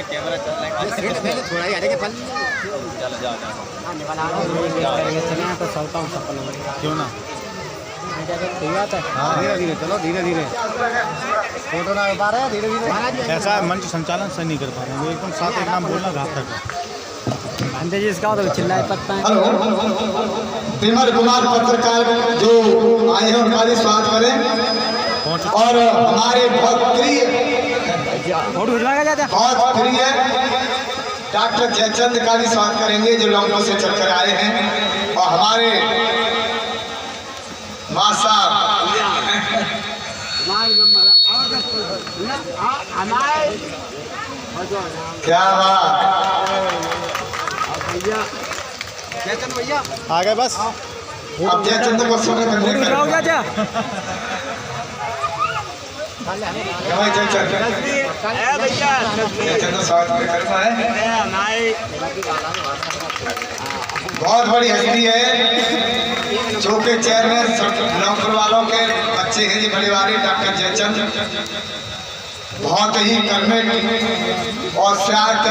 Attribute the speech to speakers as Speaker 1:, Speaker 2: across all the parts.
Speaker 1: Camera चल रहा है
Speaker 2: थोड़ा ही आगे के फल
Speaker 1: चल जाओ
Speaker 2: चले तो चलता हूँ सफल
Speaker 1: क्यों ना
Speaker 2: धीरे धीरे चलो धीरे धीरे फोटो ना पा रहे धीरे धीरे
Speaker 1: ऐसा मंच संचालन सही नहीं कर पा रहे हैं एकदम साथ एक नाम बोलना घातक है
Speaker 2: अंदर जी इसका तो चिल्लाए पत्ता है।
Speaker 3: हेलो विमल कुमार पत्रकार जो आए हैं उनका भी स्वागत करें और हमारे बहुत प्रिय डॉक्टर जयचंद का भी स्वागत करेंगे जो लखनऊ से चलकर आए हैं और हमारे मां साहब क्या बात
Speaker 2: जयचंद भैया
Speaker 1: आ गए बस
Speaker 3: अब जयचंद को स्वागत करने का बहुत बड़ी हस्ती है जो के चेयरमैन नौकर वालों के बच्चे हैं जी परिवारी डॉक्टर जयचंद बहुत ही कर्मठ और साथ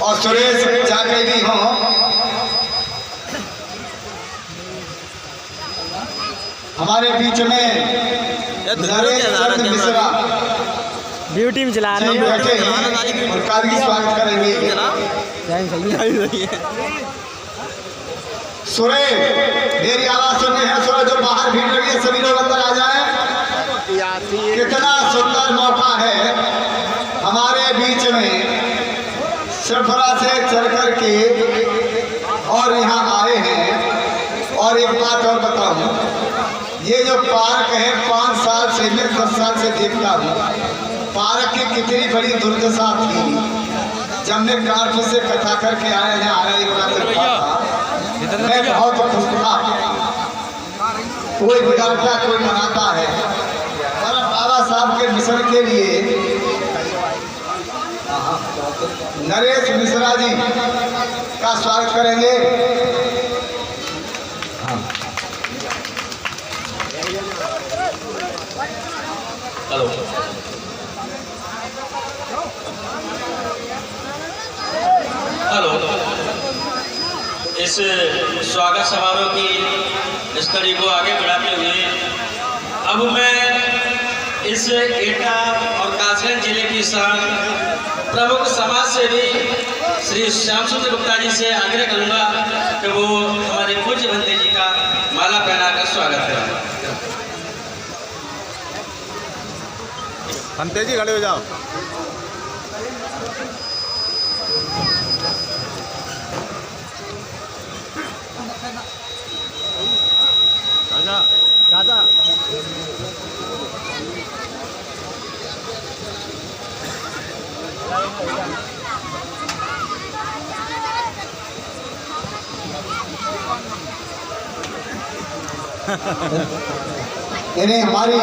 Speaker 3: और सुरेश जाके भी हो हमारे बीच में नरेश चंद मिश्रा
Speaker 2: ब्यूटी में चला रहे
Speaker 3: हैं उनका भी स्वागत करेंगे सुरेश मेरी आवाज सुनने हैं सुरेश जो बाहर भीड़ लगी है सभी लोग अंदर आ जाएं कितना सुंदर मौका है हमारे बीच में सफरा से चल कर के और यहाँ आए हैं और एक बात और बताऊं ये जो पार्क है 5 साल से मैं 10 साल से देखता हूँ पार्क की कितनी बड़ी दुर्दशा थी जब मैं कानपुर से कथा करके आया एक रात मैं बहुत खुश था कोई बिगाड़ता कोई मनाता है और बाबा साहब के मिशन के लिए नरेश मिश्रा जी का स्वागत करेंगे
Speaker 4: हेलो हेलो इस स्वागत समारोह की इस कड़ी को आगे बढ़ाते हुए अब मैं इस एटा और कासगंज जिले की शान प्रमुख समाज सेवी श्री श्याम सुंदर गुप्ता जी से आग्रह करूंगा कि वो हमारे पूज्य बंदे जी का माला पहनाकर स्वागत करें।
Speaker 1: हम तेजी खड़े हो जाओ राजा राजा
Speaker 3: इन्हें हमारी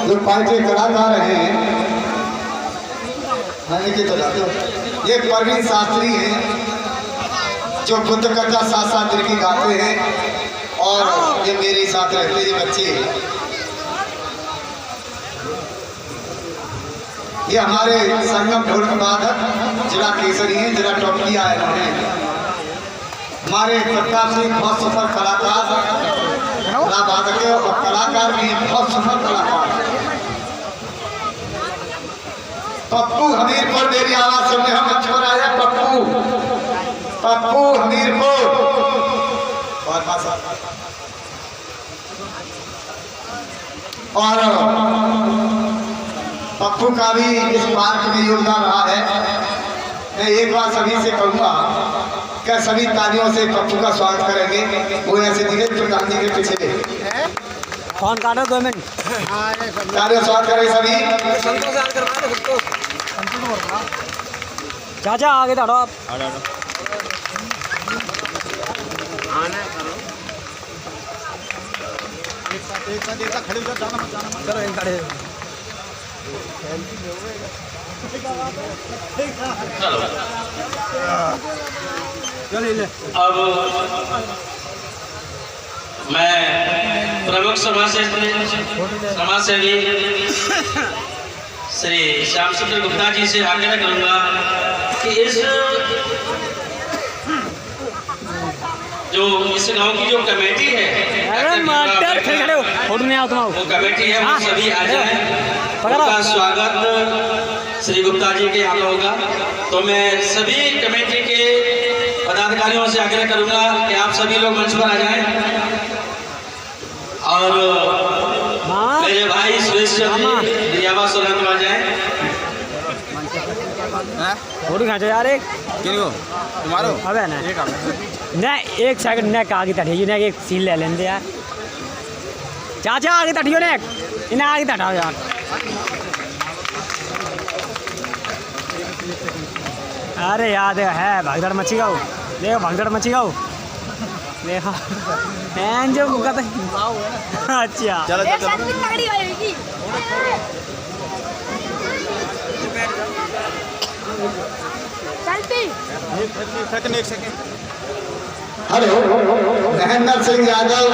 Speaker 3: जो पार्टी कलाकार हैं ये परवीन शास्त्री हैं जो बुद्ध कथा साथ साथ दिल की गाते हैं और ये मेरे साथ रहते ये बच्चे ये हमारे संगम ढोल वादक जिला केसरी हैं जिला टॉपली आए हैं हमारे प्रताप सिंह बहुत सफल कलाकार वादक है और कलाकार भी बहुत सफल कलाकार पप्पू हमीरपुर मेरी आवाज सुनने हम मंच पर आए पप्पू हमीरपुर और पप्पू का भी इस पार्क में योगदान रहा है मैं एक बार सभी से कहूँगा क्या सभी तालियों से पप्पू का स्वागत करेंगे वो ऐसे धीरे प्रधान जी के पीछे
Speaker 2: फोन काटो 2 मिनट
Speaker 3: तालियों स्वागत करें सभी
Speaker 2: चाचा आगे दौड़ो आप
Speaker 1: एक साथ खड़े हो जाना मत
Speaker 2: करो खड़े
Speaker 4: अब मैं प्रमुख समाज सेवी श्री श्याम सुंदर गुप्ता जी से आग्रह करूंगा कि इस गांव की जो कमेटी है, वो कमेटी है, वो सभी आ जाए। उनका स्वागत श्री गुप्ता जी के यहाँ होगा। तो मैं सभी कमेटी के पदाधिकारियों से आग्रह करूंगा कि आप सभी लोग मंच पर आ जाएं और मेरे भाई सुरेश जी आवाज सुनने आ जाएं।
Speaker 2: फोटो खींचो यार एक तुम्हारो अबे ना एक सेकंड ने आगे तटियो ने एक सीन ले लेंगे यार। चाचा आगे तटियो ने इन्हें आगे तटाओ यार। अरे याद है भागदड़ मची गाओ, देखो भागदड़ मची गाओ, देखो जो अच्छा
Speaker 3: चलो हेलो, महेंद्र सिंह यादव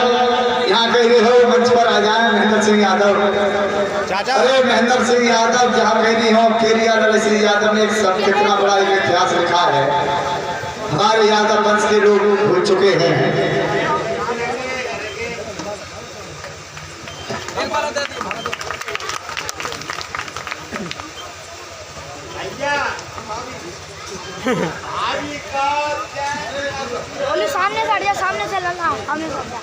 Speaker 3: यहाँ कहीं हो, मंच पर आ जाए। महेंद्र सिंह यादव, अरे महेंद्र सिंह यादव जहाँ कहीं हो, केरिया नरेश सिंह यादव ने एक सब कितना बड़ा एक इतिहास लिखा है। हमारे यादव वंश के लोग भूल चुके हैं।
Speaker 5: बोले सामने से हट जा, सामने से लगा, सामने से हट जा।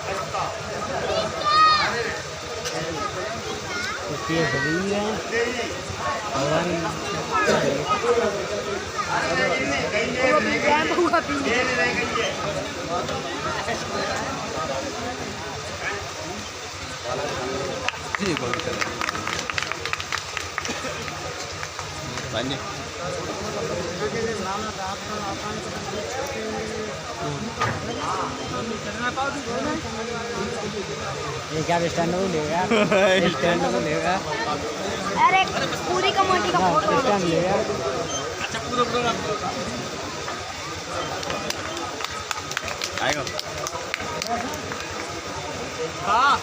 Speaker 2: ये क्या स्टैंड को लेगा, स्टैंड को लेगा।
Speaker 5: अरे पूरी कमेटी का फोटो
Speaker 2: स्टैंड लेगा।
Speaker 1: अच्छा पूरा आएगा। हाँ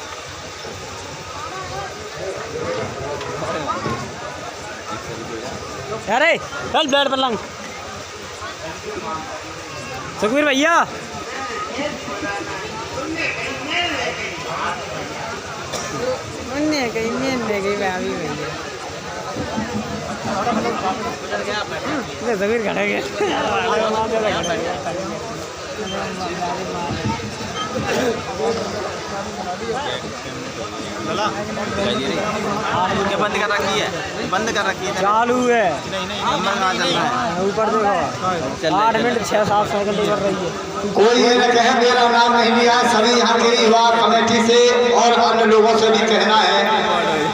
Speaker 2: अरे चल बेड पर लंग सुखबीर भैया। सुखबीर खड़े गए
Speaker 1: बंद कर रखी है, बंद कर रखी है,
Speaker 2: चालू है
Speaker 1: नंबर कहाँ चल रहा है?
Speaker 2: ऊपर देखो 8 मिनट 6-7 सेकंड कर रही है।
Speaker 3: कोई ये न कहे मेरा नाम नहीं लिया। सभी यहाँ के युवा कमेटी से और अन्य लोगों से भी कहना है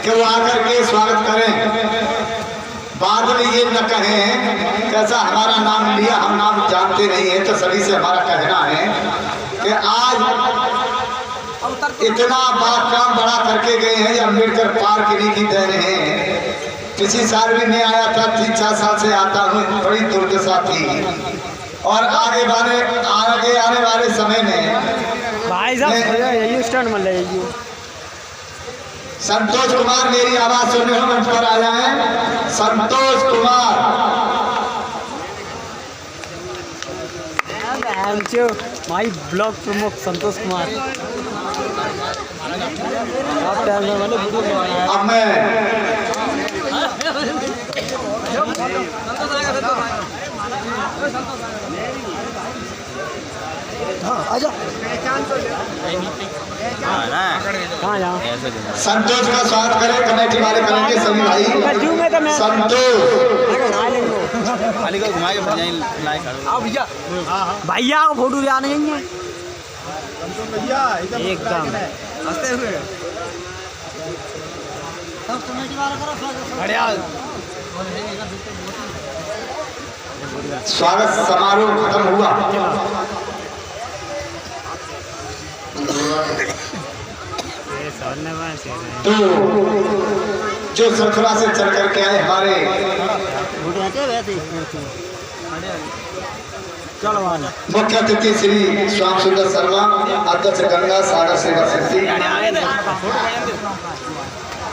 Speaker 3: कि वो आकर के स्वागत करें। बाद में ये न कहें कैसा हमारा नाम लिया, हम नाम जानते नहीं है। तो सभी से हमारा कहना है कि आज इतना काम बड़ा करके गए हैं। अम्बेडकर पार्क इन्हीं की देन है। पिछली साल भी मैं आया था, 3-4 साल से आता हूँ। बड़ी दुर्दशा थी और आगे आने वाले समय में
Speaker 2: भाई साहब यही स्टैंड में ले जाइए।
Speaker 3: संतोष कुमार मेरी आवाज सुनने हो, मंच पर आ जाएं। संतोष कुमार
Speaker 2: माई ब्लॉग प्रमुख संतोष कुमार।
Speaker 3: अब मैं
Speaker 2: आजा
Speaker 3: संतोष का स्वागत करें। कमेटी वाले करेंगे सभी भाई। संतोष
Speaker 2: भैया को फोटो ले आने चाहिए एकदम
Speaker 3: स्वागत समारोह खत्म हुआ। तो जो श्रृंखला से चल करके आए हमारे मुख्य अतिथि श्री श्याम सुंदर शर्मा, अध्यक्ष गंगा सागर सेवा समिति,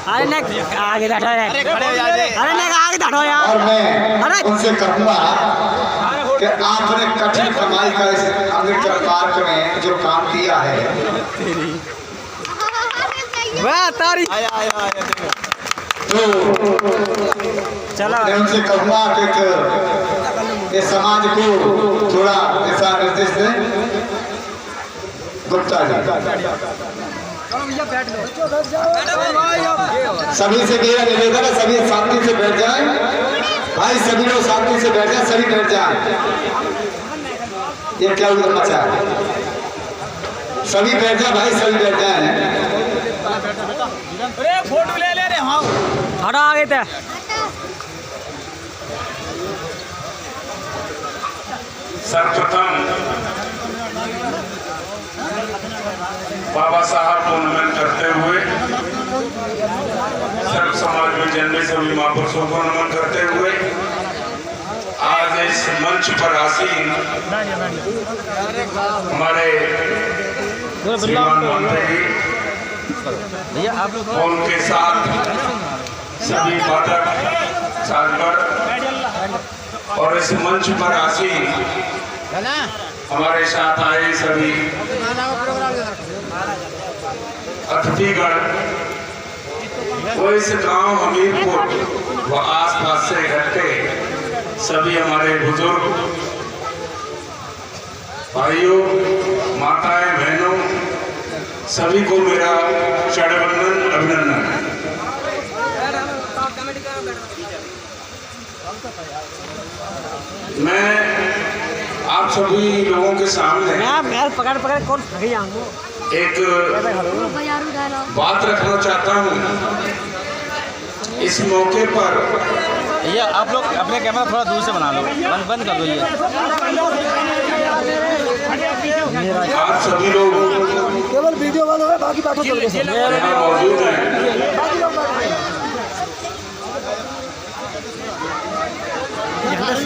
Speaker 2: अरे ने आगे बैठो यार, अरे ने आगे बैठो यार।
Speaker 3: और मैं उनसे कहूँगा कि आपने कठिन कमाई का इस अमृतसर पार्क में जो काम किया है,
Speaker 2: वाह तारी
Speaker 3: तो
Speaker 2: चलो
Speaker 3: मैं उनसे कहूँगा कि इस समाज को थोड़ा दिशा निर्देश दें। गुप्ता जी, सभी से मेरा निवेदन है, सभी शांति से बैठ जाएं भाई, सभी लोग शांति से बैठ जाएं, सभी बैठ जाएं। ये क्या उधर मचा है? सभी बैठ जाए भाई, सभी बैठ जाए।
Speaker 1: फोटो ले ले रे। हाँ
Speaker 2: हटा आगे थे।
Speaker 6: सर्वप्रथम बाबा साहब को नमन करते हुए, सर्व समाज में जन्मे सभी महापुरुषों को नमन करते हुए, आज इस मंच पर आसीन हमारे श्रीमान मंत्री जी, उनके साथ सभी वादक साधकर और इस मंच पर आसीन हमारे साथ आए सभी अतिथिगण, वो इस गांव हमीरपुर व आसपास से इकट्ठे सभी हमारे बुजुर्ग भाइयों, माताएं, बहनों, सभी को मेरा चरणवंदन, अभिनंदन। मैं आप सभी लोगों के सामने
Speaker 2: मैं पकड़ पकड़ कौन थक जाऊंगा,
Speaker 6: एक बात रखना चाहता हूँ। इस मौके पर
Speaker 1: ये आप लोग अपने कैमरा थोड़ा दूर से बना लो, बंद कर दो ये।
Speaker 6: आप सभी लोग
Speaker 2: केवल वीडियो वाला है, बाकी बातों
Speaker 6: यहाँ मौजूद हैं।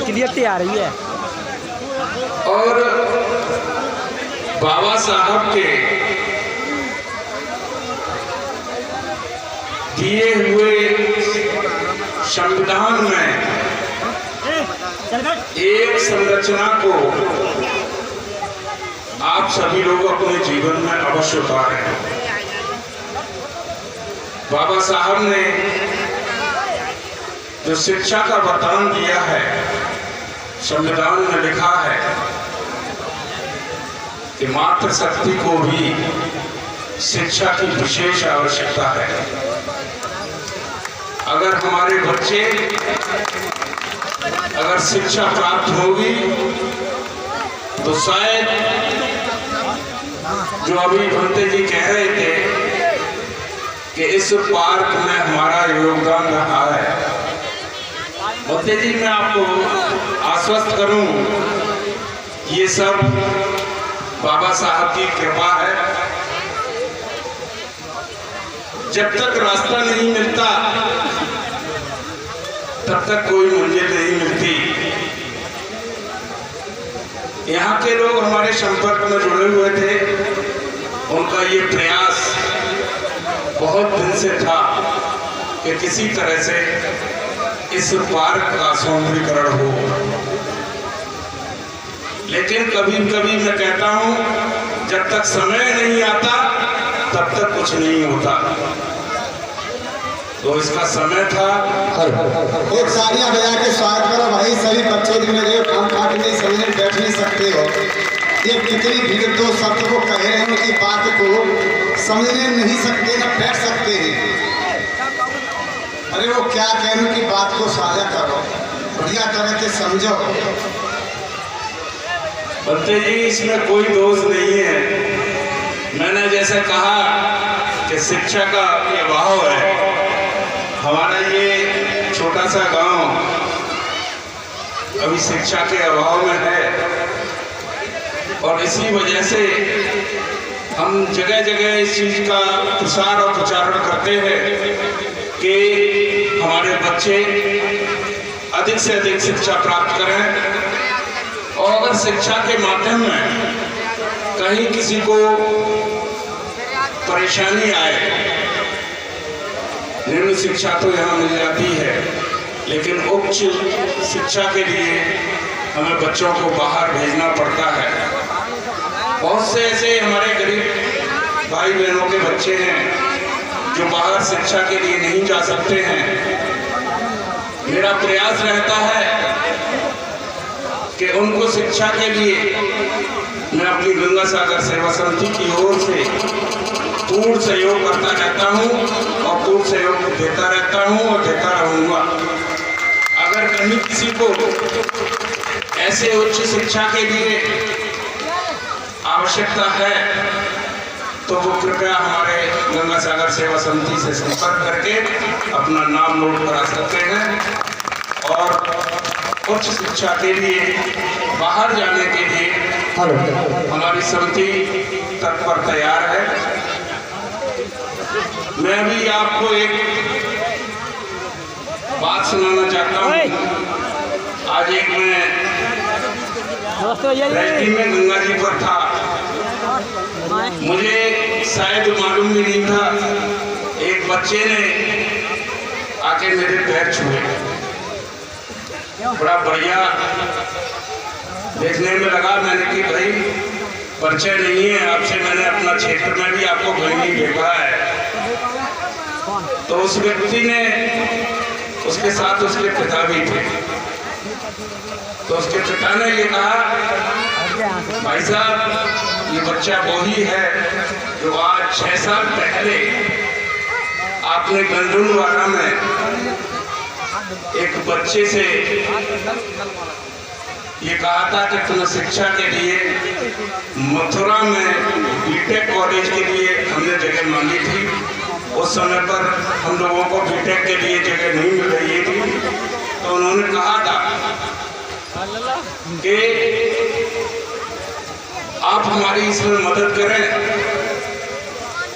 Speaker 2: क्लियरिटी आ रही है।
Speaker 6: और बाबा साहब के दिए हुए संविधान में एक संरचना को आप सभी लोग अपने जीवन में अवश्य उतारें। बाबा साहब ने जो शिक्षा का वरदान दिया है, संविधान में लिखा है कि मातृशक्ति को भी शिक्षा की विशेष आवश्यकता है। अगर हमारे बच्चे अगर शिक्षा प्राप्त होगी तो शायद जो अभी भंते जी कह रहे थे कि इस पार्क में हमारा योगदान रहा है, भंते जी मैं आपको आश्वस्त करूं, ये सब बाबा साहब की कृपा है। जब तक रास्ता नहीं मिलता तब तक कोई मंजिल नहीं मिलती। यहाँ के लोग हमारे संपर्क में जुड़े हुए थे, उनका ये प्रयास बहुत दिन से था कि किसी तरह से इस पार्क का सौंदर्यीकरण हो, लेकिन कभी कभी मैं कहता हूँ जब तक समय नहीं आता तब तक कुछ नहीं होता। तो इसका समय था।
Speaker 3: एक तालियां बजा के स्वागत करो भाई, सभी बच्चों की मेरे काम काट नहीं समझने बैठ नहीं सकते हो। ये कितनी भीड़ दो शब्द को कह रहे हैं, उनकी बात को समझने नहीं सकते, न बैठ सकते हैं। अरे वो क्या कह रहे की बात को साझा करो, बढ़िया तरह से समझो।
Speaker 6: बंते जी इसमें कोई दोष नहीं है। मैंने जैसे कहा कि शिक्षा का अभाव है, हमारा ये छोटा सा गांव अभी शिक्षा के अभाव में है, और इसी वजह से हम जगह जगह इस चीज़ का प्रसार और प्रचारण करते हैं कि हमारे बच्चे अधिक से अधिक शिक्षा प्राप्त करें। और अगर शिक्षा के माध्यम में कहीं किसी को परेशानी आए, निम्न शिक्षा तो यहाँ मिल जाती है, लेकिन उच्च शिक्षा के लिए हमें बच्चों को बाहर भेजना पड़ता है। बहुत से ऐसे हमारे गरीब भाई बहनों के बच्चे हैं जो बाहर शिक्षा के लिए नहीं जा सकते हैं। मेरा प्रयास रहता है कि उनको शिक्षा के लिए मैं अपनी गंगा सागर सेवा समिति की ओर से पूर्ण सहयोग करता रहता हूँ और पूर्ण सहयोग देता रहता हूँ और देता रहूँगा। अगर कहीं किसी को ऐसे उच्च शिक्षा के लिए आवश्यकता है तो वो कृपया हमारे गंगा सागर सेवा समिति से संपर्क करके अपना नाम नोट करा सकते हैं और उच्च शिक्षा के लिए बाहर जाने के लिए हमारी समिति तत्पर तैयार है। मैं भी आपको एक बात सुनाना चाहता हूँ। आज एक मैं रैली में गंगा जी पर था, मुझे शायद मालूम भी नहीं था, एक बच्चे ने आके मेरे पैर छुए। बड़ा बढ़िया देखने में लगा। मैंने कि भाई परिचय नहीं है आपसे, मैंने अपना क्षेत्र में भी आपको कहीं नहीं देखा है। तो उस व्यक्ति ने, उसके साथ उसके पिता भी थे, तो उसके पिता ने ये कहा, भाई साहब ये बच्चा वही है जो आज 6 साल पहले आपने गंडुलवाड़ा में एक बच्चे से ये कहा था कि तुम्हें शिक्षा के लिए मथुरा में बीटेक कॉलेज के लिए हमने जगह मांगी थी। उस समय पर हम लोगों को बीटेक के लिए जगह नहीं मिल रही थी, तो उन्होंने कहा था कि आप हमारी इसमें मदद करें।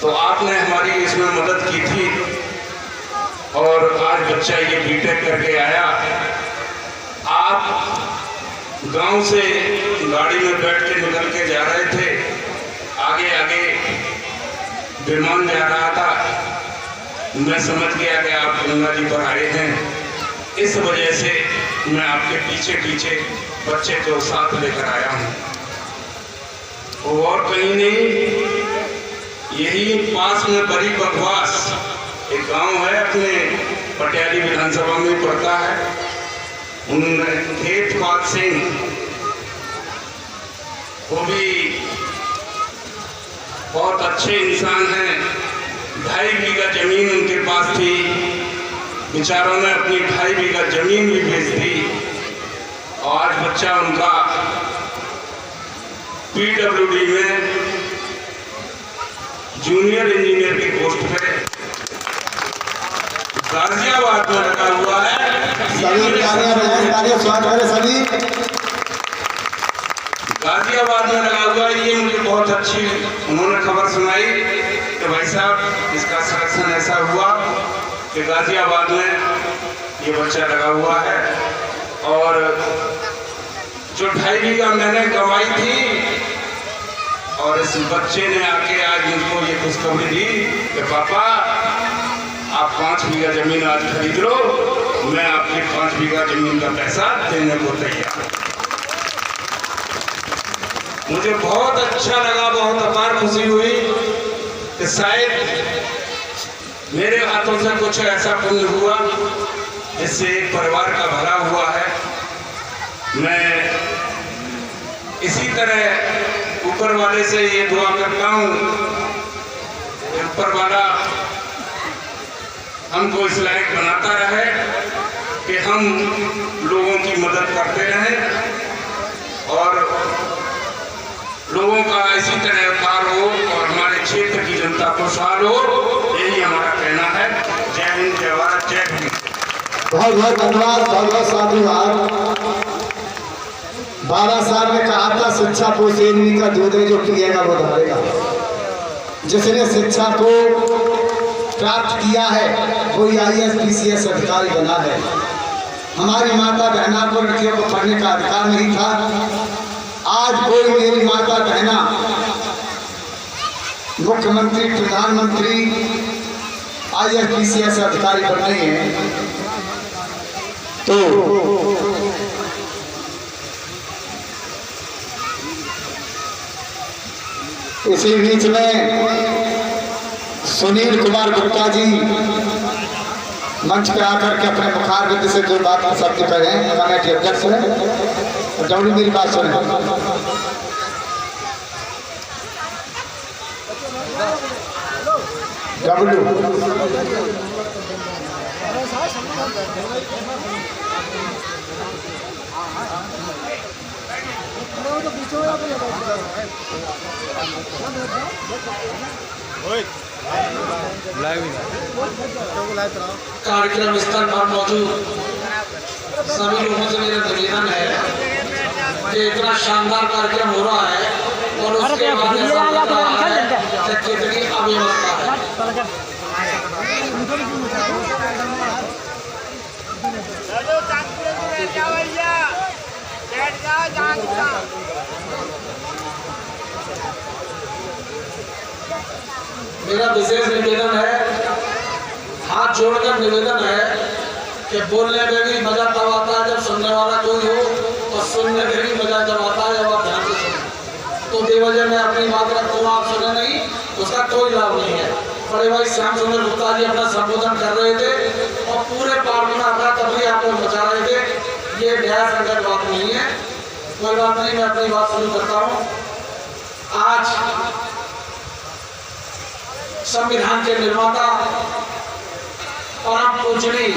Speaker 6: तो आपने हमारी इसमें मदद की थी और आज बच्चा ये बीटेक करके आया। आप गांव से गाड़ी में बैठ के निकल के जा रहे थे, आगे आगे विमान जा रहा था, मैं समझ गया कि आप गंगा जी पर आए हैं, इस वजह से मैं आपके पीछे पीछे बच्चे को साथ लेकर आया हूँ। और कहीं नहीं, यही पास में बड़ी बकवास एक गांव है, अपने पटियाली विधानसभा में पड़ता है। उन्होंने खेतपाल सिंह, वो भी बहुत अच्छे इंसान हैं। 2.5 बीघा जमीन उनके पास थी, बेचारों ने अपनी 2.5 बीघा जमीन भी बेच दी और आज बच्चा उनका PWD में जूनियर इंजीनियर की पोस्ट पे गाजियाबाद में लगा हुआ है। गाजियाबाद में लगा हुआ है। ये मुझे बहुत अच्छी उन्होंने खबर सुनाई कि भाई साहब इसका सिलेक्शन ऐसा हुआ कि गाजियाबाद में ये बच्चा लगा हुआ है। और जो 2.5 बीघा मैंने कमाई थी और इस बच्चे ने आके आज मुझको ये खुशखबरी दी कि पापा आप 5 बीघा जमीन आज खरीद लो, मैं आपके 5 बीघा जमीन का पैसा देने को तैयार। मुझे बहुत अच्छा लगा, बहुत अपार खुशी हुई कि शायद मेरे हाथों से कुछ ऐसा पुण्य हुआ जिससे एक परिवार का भला हुआ है। मैं इसी तरह ऊपर वाले से ये दुआ करता हूँ, ऊपर वाला हमको इस लायक बनाता रहे कि हम लोगों की मदद करते रहें और लोगों का इसी तरह उद्धार हो और हमारे क्षेत्र की जनता खुशहाल हो। यही हमारा कहना है। जय हिंद, जय भारत, जय भीम।
Speaker 3: बहुत बहुत धन्यवाद, बहुत बहुत साधुवाद। 12 साल में कहा था शिक्षा को सेनवी का दूध है, जो पिएगा वो धरेगा। जिसने शिक्षा को प्राप्त किया है वो IAS PCS अधिकारी बना है। हमारी माता बहना को लड़कियों को पढ़ने का अधिकार नहीं था। आज कोई मेरी माता बहना मुख्यमंत्री, प्रधानमंत्री IRPCS अधिकारी बन रही हैं, तो इसी बीच में सुनील कुमार गुप्ता जी मंच पे आकर के अपने मुखार बिंद से जो बात शब्द कहें, कमेटी अध्यक्ष हैं। डब्ल्यू मेरी बात सुने। डब्ल्यू
Speaker 4: कार्यक्रम स्थल पर मौजूद सभी लोगों से मेरा निवेदन है कि इतना शानदार कार्यक्रम हो रहा है और उसके बाद ऐसा लग रहा है कि कितनी अव्यवस्था है। मेरा विशेष निवेदन है, हाथ जोड़कर निवेदन है कि बोलने में भी मजा तब आता है जब सुनने वाला कोई हो, और सुनने में भी मजा जब आता है जब आप ध्यान से सुने। तो बेवजह में अपनी बात रखूँ, आप सुने नहीं, उसका कोई लाभ नहीं है। बड़े भाई श्याम सुंदर गुप्ता जी अपना संबोधन कर रहे थे और पूरे पार्ट में अपना तभी आप लोग बचा रहे थे। ये न्याय संगत बात नहीं है। कोई बात नहीं, मैं अपनी बात शुरू करता हूँ। आज संविधान के निर्माता परम पूजनीय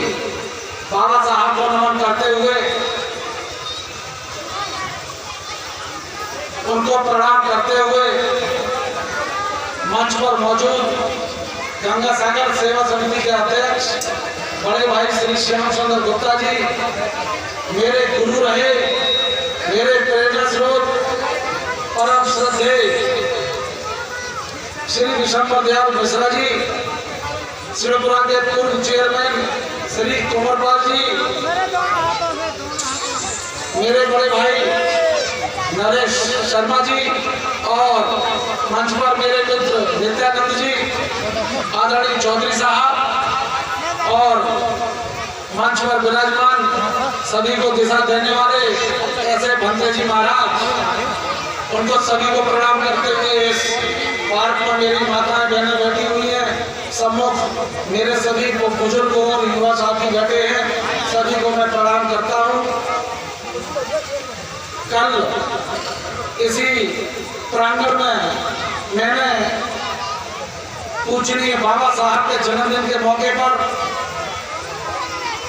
Speaker 4: बाबा साहब को नमन करते हुए, उनको प्रणाम करते हुए मंच पर मौजूद गंगा सागर सेवा समिति के अध्यक्ष बड़े भाई श्री श्याम सुंदर गुप्ता जी, मेरे गुरु रहे, मेरे प्रेरणा स्रोत, परम श्रद्धेय श्री विशंबर दयाल मिश्रा जी, श्रीपुरा के पूर्व चेयरमैन श्री कुंवरपाल जी, मेरे बड़े भाई नरेश शर्मा जी, और मंच पर मेरे मित्र नित्यानंद जी, आदरणीय चौधरी साहब, और मंच पर विराजमान सभी को दिशा देने वाले ऐसे भंते जी महाराज, उनको सभी को प्रणाम करते हुए इस पार्क में मेरी माताएं बहनें बैठी हुई हैं, सम्मुख मेरे सभी को बुजुर्ग और युवा साथी बैठे हैं, सभी को मैं प्रणाम करता हूं। कल इसी प्रांगण में मैंने पूजनीय बाबा साहब के जन्मदिन के मौके पर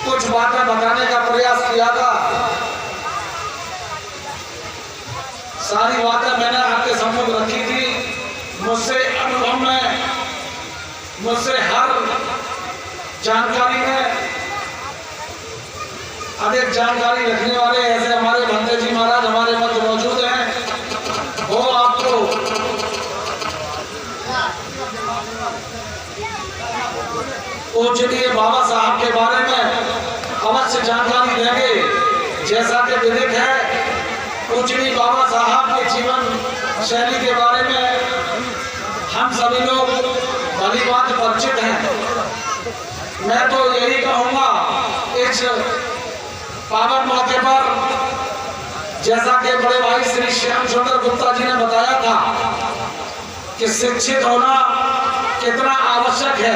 Speaker 4: कुछ बातें बताने का प्रयास किया था। सारी बातें मैंने आपके सम्मुख रखी थी। मुझसे अनुभव में, मुझसे हर जानकारी में अधिक जानकारी रखने वाले ऐसे हमारे भंते जी महाराज हमारे मध्य मौजूद हैं। वो आपको पूजनीय बाबा साहब के बारे में अवश्य जानकारी देंगे। जैसा कि विदित है, पूजनीय बाबा साहब के जीवन शैली के बारे में हम सभी लोग भली बात परिचित हैं। मैं तो यही कहूँगा, इस पावन मौके पर जैसा कि बड़े भाई श्री श्याम सुंदर गुप्ता जी ने बताया था कि शिक्षित होना कितना आवश्यक है।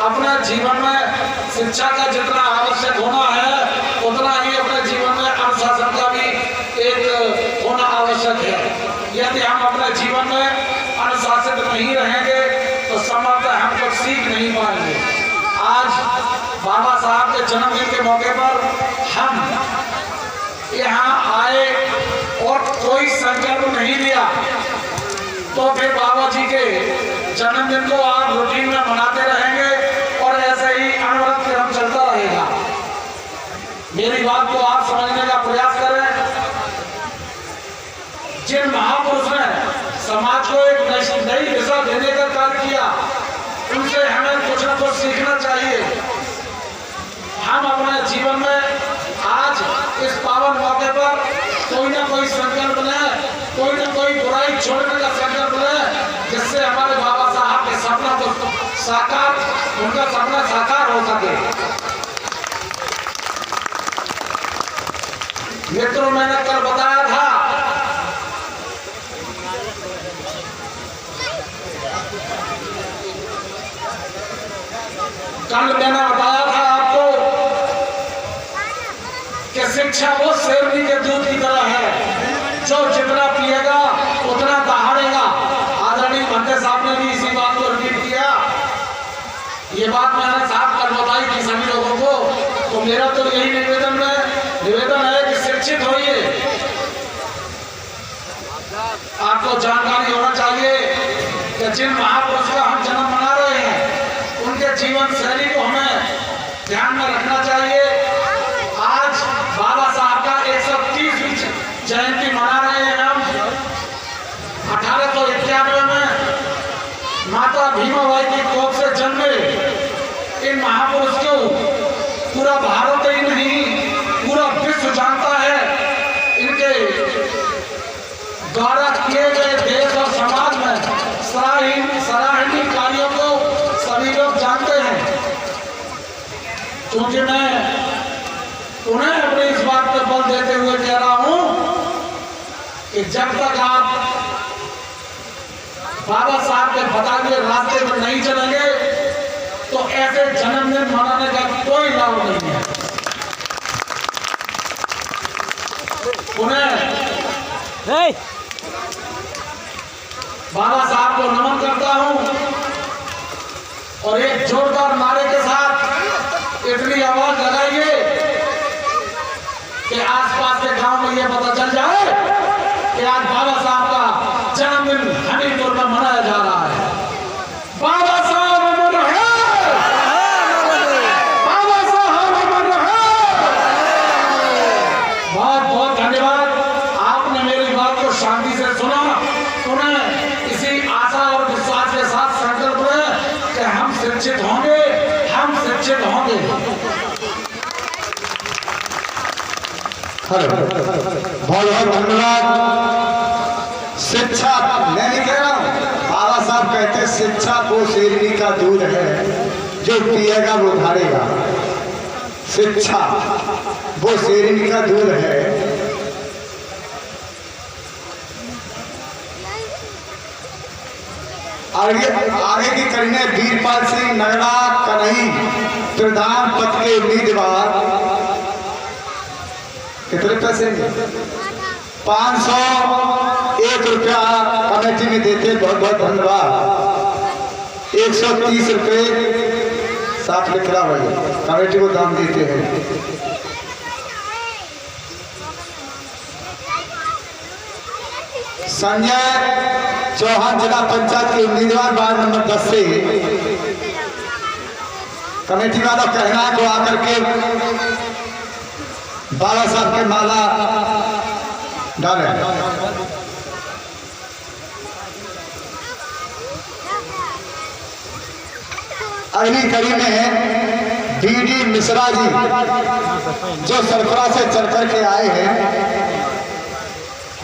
Speaker 4: अपने जीवन में शिक्षा का जितना आवश्यक होना है, उतना ही अपने जीवन में अनुशासन का भी एक होना आवश्यक है। यदि हम अपने जीवन में अनुशासित नहीं रहेंगे तो संभवतः हम कुछ सीख नहीं पाएंगे। आज बाबा साहब के जन्मदिन के मौके पर हम यहाँ आए और कोई संकल्प नहीं लिया तो फिर बाबा जी के जन्मदिन को आप रूटीन में मनाते रहेंगे और ऐसे ही अनवरत क्रम चलता रहेगा। मेरी बात को आप समझने का प्रयास करें। जिन महापुरुष ने समाज को एक नई दिशा देने का कार्य किया, उनसे हमें कुछ न कुछ सीखना चाहिए। हम अपने जीवन में आज इस पावन मौके पर कोई ना कोई संकल्प लें, कोई ना कोई बुराई छोड़ने का संकल्प लें, जिससे हमारे बाबा साहब के सपना को साकार
Speaker 6: उनका सपना साकार हो सके। मित्रों, मैंने कल बताया था आपको कि शिक्षा वो शेरनी के दूध की तरह है, जो जितना पिएगा उतना दहाड़ेगा। आदरणीय भंते साहब ने भी इसी बात को रिपीट किया। ये बात मैंने साफ कर बताई थी सभी लोगों को। तो मेरा तो यही निवेदन है कि शिक्षित होइए। आपको जानकारी होना चाहिए कि जिन महापुरुष का हम जन्म मना रहे हैं उनके जीवन शैली को हमें ध्यान में रखना चाहिए। आज बाबा साहब का 130वीं जयंती मना रहे हैं हम। 1891 में माता भीमाबाई की कोख से जन्मे इन महापुरुष को पूरा भारत ही नहीं पूरा विश्व जानता है। इनके द्वारा किए गए देश और समाज में सराहनीय कार्यों को सभी लोग जानते हैं। क्योंकि मैं उन्हें अपनी इस बात पर बल देते हुए कह रहा हूं कि जब तक आप बाबा साहब के बताए हुए रास्ते पर नहीं चलेंगे तो ऐसे जन्मदिन मनाने का कोई लाभ नहीं है। उन्हें बाबा साहब को नमन करता हूं और एक जोरदार नारे के साथ इतनी आवाज लगाइए कि आसपास के गांव में यह पता चल जाए कि आज बाबा साहब का जन्मदिन हमीरपुर में मनाया जा रहा है। बाबा साहब अमर रहे, बाबा साहब अमर रहे। बहुत बहुत धन्यवाद। आपने मेरी बात को शांति से सुना। उन्हें इसी आशा और विश्वास के साथ संकल्प है कि हम शिक्षित होंगे, हम शिक्षित होंगे।
Speaker 3: बहुत बहुत धन्यवाद। शिक्षा मैं नहीं कह रहा हूं, बाबा साहब कहते हैं शिक्षा वो शेरनी का दूध है, जो पिएगा वो धारेगा। शिक्षा वो शेरनी का दूध है। आगे की करीने वीरपाल सिंह नगड़ा कन्हई प्रधान पद के उम्मीदवार। कितने पैसे? 501 रुपया कमेटी में देते। बहुत बहुत धन्यवाद। 130 रुपये साथ लिख रहा भाई कमेटी को दान देते हैं। संजय चौहान जिला पंचायत के उम्मीदवार वार्ड नंबर 10 से कमेटी वाला कहना को आकर के बाबा साहब के माला डाले। अगली कड़ी में है डीडी मिश्रा जी, जो सरफरा से चढ़ कर के आए हैं।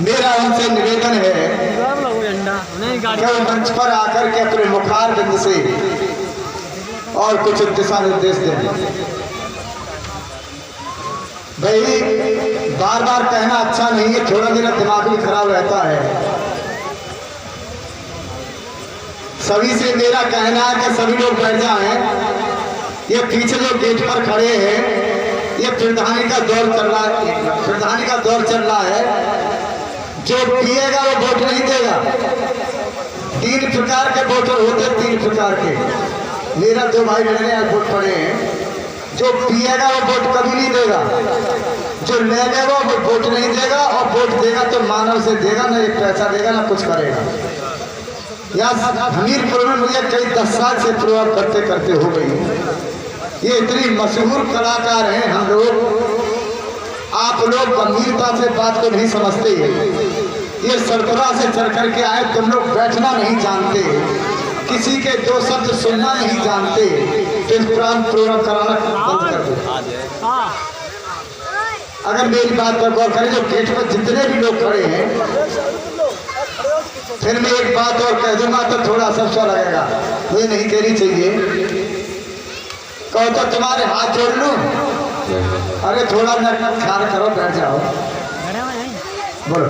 Speaker 3: मेरा उनसे निवेदन है कि मंच पर आकर के अपने मुखार बिंद से और कुछ दिशा निर्देश दें। भाई बार बार कहना अच्छा नहीं है, थोड़ा मेरा दिमाग भी खराब रहता है। सभी से मेरा कहना है कि सभी लोग बैठ जाएं। ये पीछे जो गेट पर खड़े हैं, ये प्रधानी का दौर चल रहा है। प्रधानी का दौर चल रहा है। जो पिएगा वो वोट नहीं देगा। 3 प्रकार के वोटर होते, 3 प्रकार के। मेरा 2 भाई बहने आज वोट पड़े हैं। जो पिएगा वो वोट कभी नहीं देगा, जो ले लेगा वो वोट नहीं देगा, और वोट देगा तो मानव से देगा, ना एक पैसा देगा ना कुछ करेगा। यहाँ हमीरपुर में मुझे कई 10 साल से प्रोग्राम करते करते हो गई। ये इतनी मशहूर कलाकार हैं हम लोग। आप लोग गंभीरता से बात को नहीं समझते। ये सरफरा से चढ़ करके आए, तुम लोग बैठना नहीं जानते, किसी के 2 शब्द सुनना नहीं जानते। तो इस प्रोग्राम कराना बंद कर दो। अगर मेरी बात पर गौर करें, जो गेट पर जितने भी लोग खड़े हैं, फिर मैं एक बात और कह दूंगा तो थोड़ा सबसा लगेगा, मुझे नहीं कहनी चाहिए। कहो तो तुम्हारे हाथ जोड़ लूं? अरे थोड़ा न ख्याल करो, बैठ जाओ। बोलो।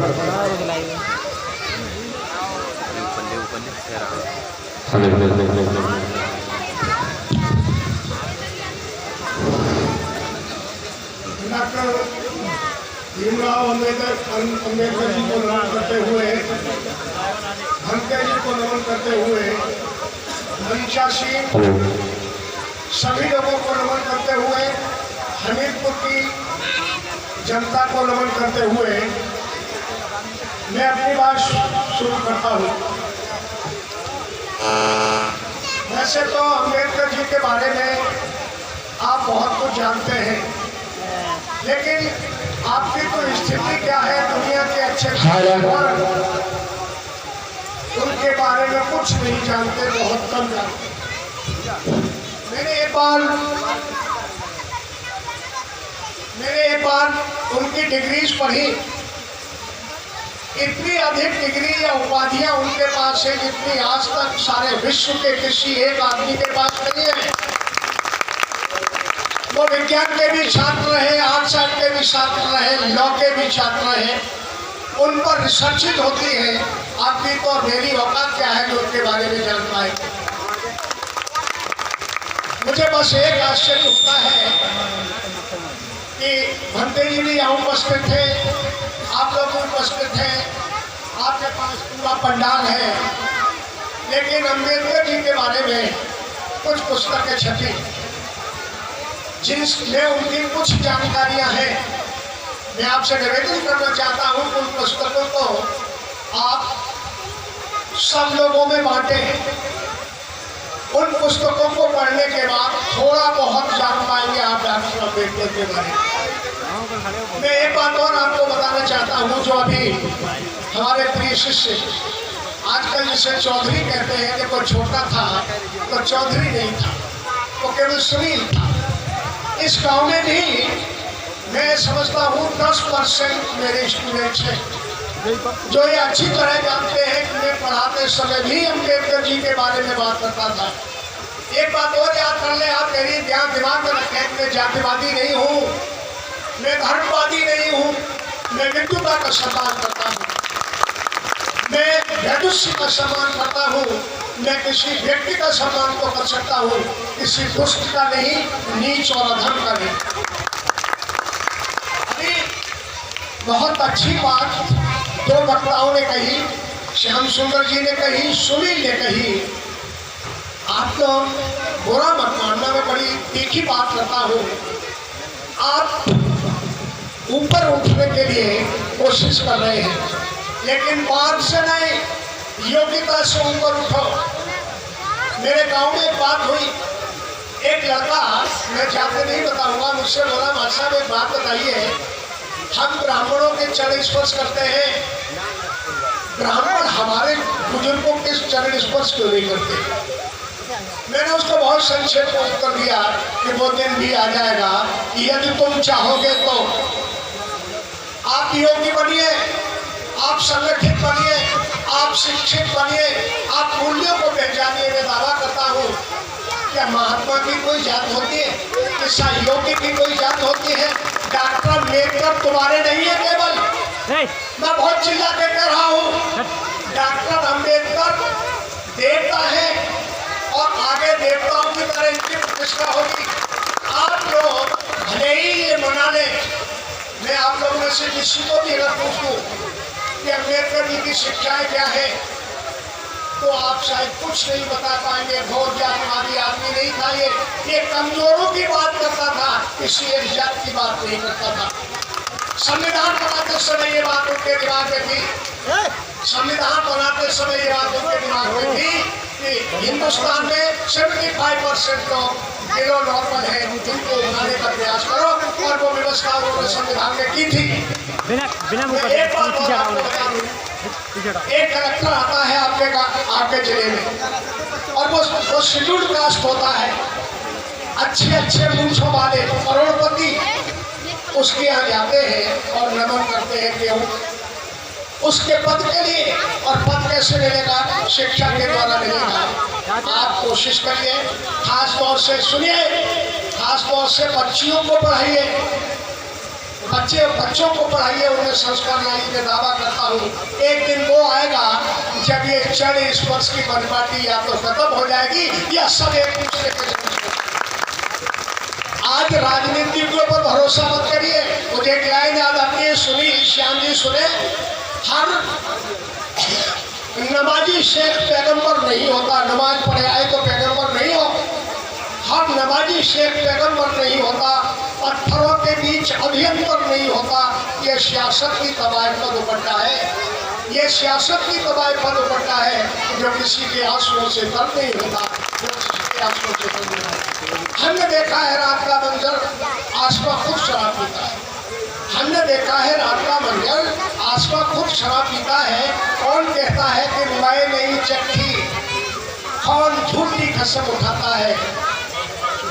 Speaker 7: भीमराव अम्बेडकर जी को नमन करते हुए, धनखड़ जी को नमन करते हुए, मनीषा सिंह सभी लोगों को नमन करते हुए, हमीरपुर की जनता को नमन करते हुए मैं अपनी बात शुरू करता हूँ। वैसे तो अम्बेडकर जी के बारे में आप बहुत कुछ जानते हैं, लेकिन आपकी तो स्थिति क्या है, दुनिया के अच्छे उनके बारे में कुछ नहीं जानते, बहुत कम जानते। मैंने एक बार उनकी डिग्रीज पढ़ी। इतनी अधिक डिग्री या उपाधियां उनके पास है जितनी आज तक सारे विश्व के किसी एक आदमी के पास नहीं है। वो विज्ञान के भी छात्र रहे, आर्ट्स के भी छात्र रहे, लॉ के भी छात्र रहे। उन पर रिसर्चित होती है। आपकी तो मेरी औकात क्या है जो उनके बारे में जान पाए। मुझे बस एक आश्चर्य होता है कि भंते जी भी यहाँ उपस्थित थे, आप लोग उपस्थित हैं, आपके पास पूरा पंडाल है, लेकिन अम्बेडकर जी के बारे में कुछ पुस्तकें छपी जिनमें उनकी कुछ जानकारियां हैं। मैं आपसे निवेदन करना चाहता हूं कि उन पुस्तकों को आप सब लोगों में बांटें। उन पुस्तकों को पढ़ने के बाद थोड़ा बहुत जान पाएंगे आप डॉक्टर अम्बेडकर के बारे में। मैं एक बात और आपको बताना चाहता हूं, जो अभी हमारे प्रिय शिष्य आजकल जिसे चौधरी कहते हैं, कि कोई छोटा था तो चौधरी नहीं था, वो केवल सुनील था। इस गांव में भी मैं समझता हूँ 10% मेरे स्टूडेंट्स हैं जो ये अच्छी तरह जानते हैं कि मैं पढ़ाते समय भी अम्बेडकर जी के बारे में बात करता था। एक बात और याद कर ले आप, मेरी ध्यान दिमाग में रखें, मैं जातिवादी नहीं हूँ, मैं धर्मवादी नहीं हूँ, मैं विद्वता का सम्मान करता हूँ, मैं मनुष्य का सम्मान करता हूँ, मैं किसी व्यक्ति का सम्मान तो कर सकता हूँ, किसी दुष्ट का नहीं, नीच और अधम का नहीं। अभी बहुत अच्छी बात दो वक्ताओं ने कही, श्याम सुंदर जी ने कही, सुनील ने कही। आप लोग बुरा मत मानना, मैं बड़ी तीखी बात करता हूँ। आप ऊपर उठने के लिए कोशिश कर रहे हैं, लेकिन मार्ग से नहीं, योग्यता से ऊपर उठो। मेरे गांव में एक बात हुई, एक लड़का, मैं जाते नहीं बताऊंगा, मुझसे बोला मां साहब एक बात बताइए, हम ब्राह्मणों के चरण स्पर्श करते हैं, ब्राह्मण हमारे बुजुर्गों के चरण स्पर्श क्यों नहीं करते? मैंने उसको बहुत संक्षेप में उत्तर दिया कि वो दिन भी आ जाएगा, यदि तुम चाहोगे तो आप योगी बनिए, आप संगठित बनिए, आप शिक्षित बनिए, आप मूल्यों को पहचानिए। मैं दावा करता हूँ, क्या महात्मा की कोई जात होती है? क्या योगी की कोई जात होती है? डॉक्टर अम्बेडकर तुम्हारे नहीं है केवल, मैं बहुत चिल्ला के कह रहा हूँ, डॉक्टर अम्बेडकर देवता है और आगे देवताओं की तरह इनकी प्रतिष्ठा होगी। आप लोग भले ही ये मना लें, मैं आप लोगों में से किसी को भी अगर पूछूं कि अम्बेडकर जी की शिक्षाएं क्या है, तो आप शायद कुछ नहीं बता पाएंगे। बहुत जातिवादी आदमी नहीं था, ये कमजोरों की बात करता था, किसी एक जात की बात नहीं करता था। संविधान बनाते समय ये बात उनके दिमाग में थी, संविधान बनाते समय ये बात उनके दिमाग में थी कि हिंदुस्तान में 75% लोग बिलो नॉर्मल है, उनको बनाने का प्रयास करो, और वो व्यवस्था उन्होंने संविधान में की थी। एक कलेक्टर आता है आपके जिले में, और वो शेड्यूल्ड कास्ट होता है, अच्छे मूंछों वाले करोड़पति उसके यहाँ जाते हैं और नमन करते हैं। क्यों? उसके पद के लिए। और पद कैसे मिलेगा? शिक्षा के द्वारा मिलेगा। आप कोशिश करिए, खास तौर से सुनिए, खास तौर से बच्चियों को पढ़ाइए, बच्चों को पढ़ाइए, उन्हें संस्कार लाइए। मैं दावा करता हूँ एक दिन वो आएगा जब ये 40 वर्ष की परिपाटी या तो खत्म हो जाएगी या सब एक दूसरे के। आज राजनीतिज्ञों पर भरोसा मत करिए। मुझे एक लाइन याद आती है, सुनी श्याम जी सुने, हर नमाजी शेख पैगंबर नहीं होता। नमाज पढ़े आए तो पैगंबर नहीं हो। हर नमाजी शेख पैगंबर नहीं होता। पत्थरों के बीच अभियंतर नहीं होता। ये सियासत की तबाही का दुपट्टा है, ये सियासत की तबाही का दुपट्टा है जो किसी के आंसुओं से दर्द नहीं होता, जो किसी के आंसुओं से दर्द नहीं होता। हमने देखा है रात का मंजर, आसमा खुद शराब पीता है। हमने देखा है रात का मंजर, आसमा खुद शराब पीता है। कौन कहता है कि मैं नहीं चखी? कौन झूठी कसम उठाता है?